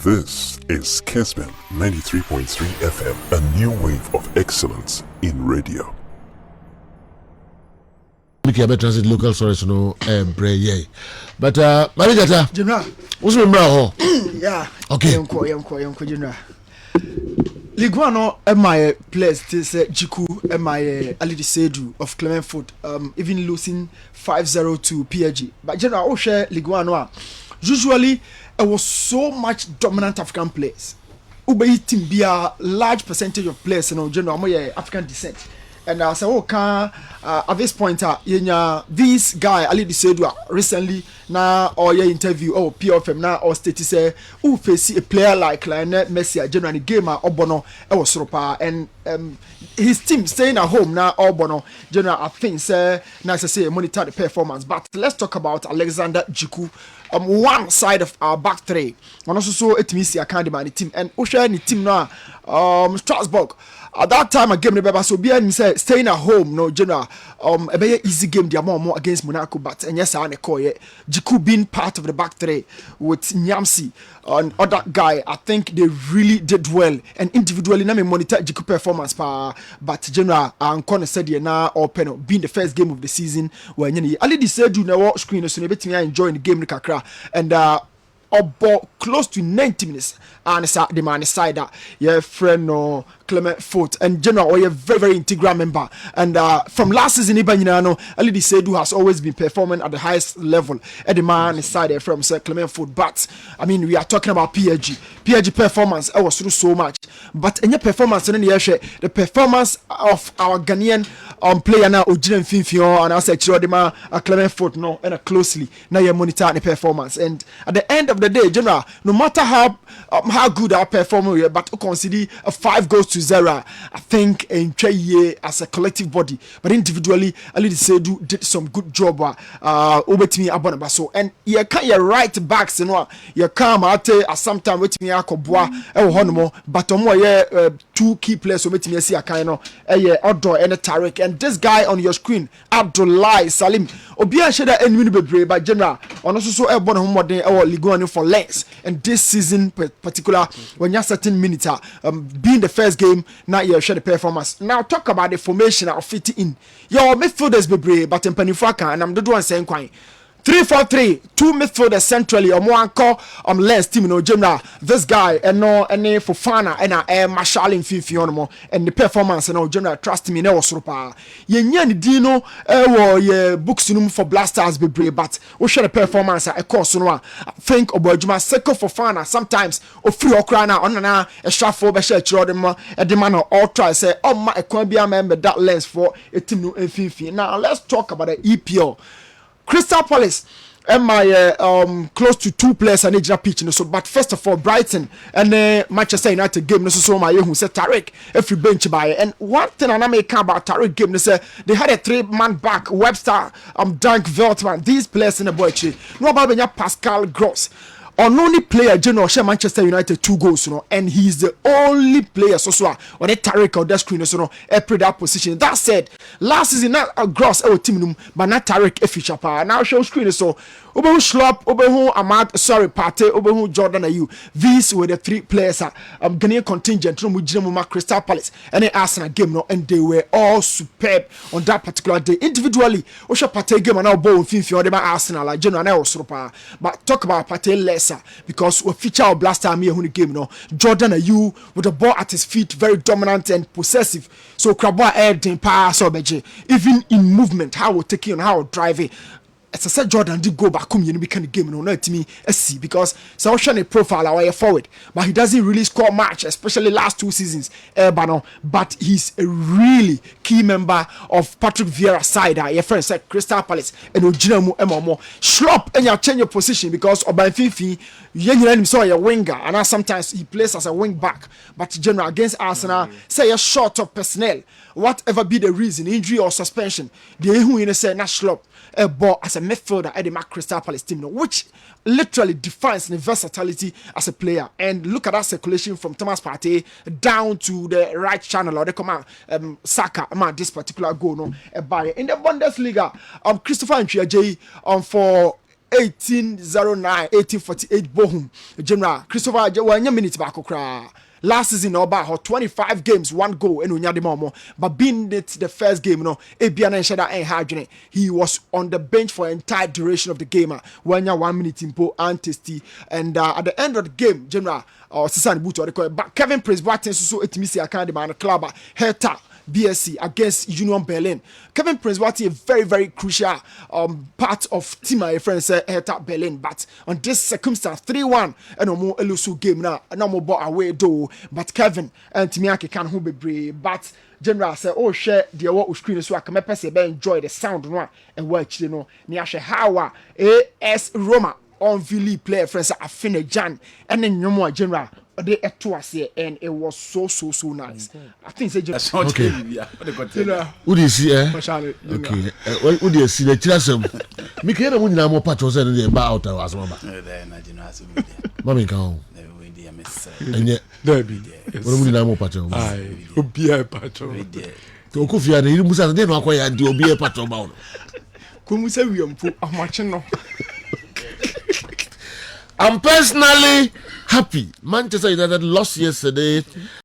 This is Kessben 93.3 FM, a new wave of excellence in radio. Transit local source no breye. But Marigata General, what's your bra? Yeah. Okay. Yonko General. Liguano my place this Jiku my Ali Sedu of Clement Foot even losing 5-0 to PAG. But General share Liguano usually it was so much dominant African players. Ube team be a large percentage of players in general African descent. And I said, at this point, this guy Ali Disedu recently now or your interview or PFM now or state say, who face a player like Lionel Messi, generally gamer Obono, was Ropa, and his team staying at home now Obono, general I think say nice to say monitor the performance. But let's talk about Alexander Jiku. One side of our back three, and also so it means I can't demand the team and Osha the team now Strasbourg. At that time, a game the so be say staying at home, no general. A very easy game. They are more against Monaco, but and yes, I call it Jiku being part of the back three with Nyamsi and other guy. I think they really did well and individually. Let me monitor Jiku performance, but general I'm gonna say now or penal being the first game of the season when you Ali said you know screen so maybe me enjoying the game kakra and about close to 90 minutes and the man side that your friend no Clement Foot and general or a very integral member and from last season even Ali Sedu has always been performing at the highest level at the man side from Sir Clement Foot. But I mean we are talking about PAG performance I was through so much but in your performance in the performance of our Ghanaian player now Ojiren Finfio and I said Chirodima Clement Foot no and closely now you monitor the performance and at the end of the day general no matter how good our performance we but consider 5 goals to 0 I think in as a collective body but individually Ali Sedu did some good job over to me Abonabaso and you can't your right backs you come out at some time with me Akobwa Honomo but two key players over to me see a kind of Odor and Tariq and this guy on your screen Abdullah Salim Obia Sheda and Minibe but general on also so Ebon Homode or Liguano for legs and this season particular when you're certain minutes being the first game now you share the performance. Now talk about the formation of fit in your midfielders be brave but in Penifaka and I'm the one saying quite 3-4-3, 2 midfielders centrally, or one call less team no general. This guy and no any Fofana and Marshall in Fifiono and the performance and general trust me no super. Yenyan Dino ye books for blasters be brave, but we share the performance a course no. I think about Juma second Fofana sometimes or free or cry now on a shuffle be share chrodem a demand or try say my equabia member that lens for a team no Fifi. Now let's talk about the EPL. Crystal Palace and my close to 2 players and age pitch so but first of all Brighton and Manchester United game no so my who said Tariq every bench by and one thing I make about Tariq game they say they had a 3-man back Webster Dunk Veltman these players in the boy no about Pascal Gross only player general share Manchester United 2 goals and he's the only player so on a Tariq on that screen so every that position. That said last season not a gross our team but not Tariq a feature power now show screen so Obehu Schlop, Obehu Ahmad, sorry, Pate, Obehu Jordan Ayew. These were the 3 players Ghanaian contingent from Mujinamuma Crystal Palace and the Arsenal game and they were all superb on that particular day. Individually, Osha Pate game and now ball Finfi on the Arsenal like General Neosopa. But talk about Pate lesser because we feature our blaster me who game Jordan Ayew with the ball at his feet, very dominant and possessive. So Krabwa air in pass or even in movement, how we take on how we drive it. As I said, Jordan did go back home, you know, become the game, not to me, see, because so a profile away forward, but he doesn't really score much, especially last 2 seasons, but he's a really key member of Patrick Vieira's side, your friend said Crystal Palace, and Ojinamu Emomo, Schlop, and you change your position because Oban Fifi, you saw a winger, and now sometimes he plays as a wing back, but general against Arsenal, say a short of personnel, whatever be the reason, injury or suspension, they who in a say, not Schlop. A ball as a midfielder at the Crystal Palace team, which literally defines the versatility as a player. And look at that circulation from Thomas Partey down to the right channel or the command Saka. This particular goal, no, a barrier in the Bundesliga. Christopher Nchiaje for 1809 1848 Bohum General Christopher Wanya minutes back okra. Last season about 25 games, 1 goal and unya de momo. But being it the first game, Ebiana Shada and Hajane, he was on the bench for entire duration of the game. Wanya 1 minute impo and tasty. And at the end of the game, General or Sisan Buto, but Kevin Prince Boateng so etimisi akande man club Hertha BSC against Union Berlin. Kevin Prince Boateng a very, very crucial part of team my friends Hertha Berlin. But on this circumstance, 3-1 and no more elusive game now. No more ball away though. But Kevin and Timiaki can who be brave. But General say, oh share the award screen so I can enjoy the sound one and watch Niashe Hawa AS Roma on Vili player friends Afine Jan and then no more General. They at us here and it was so nice. I think it's okay. Who do you see? Okay. Who do you see? The children. Me can't even know more patrols than the about as well. Mommy come. And yet, there be. What do we know more patrol? I will be a patrol. To Kufia, you must have never acquired to be a patrol bound. Come say we am watching no. I'm personally happy. Manchester United lost yesterday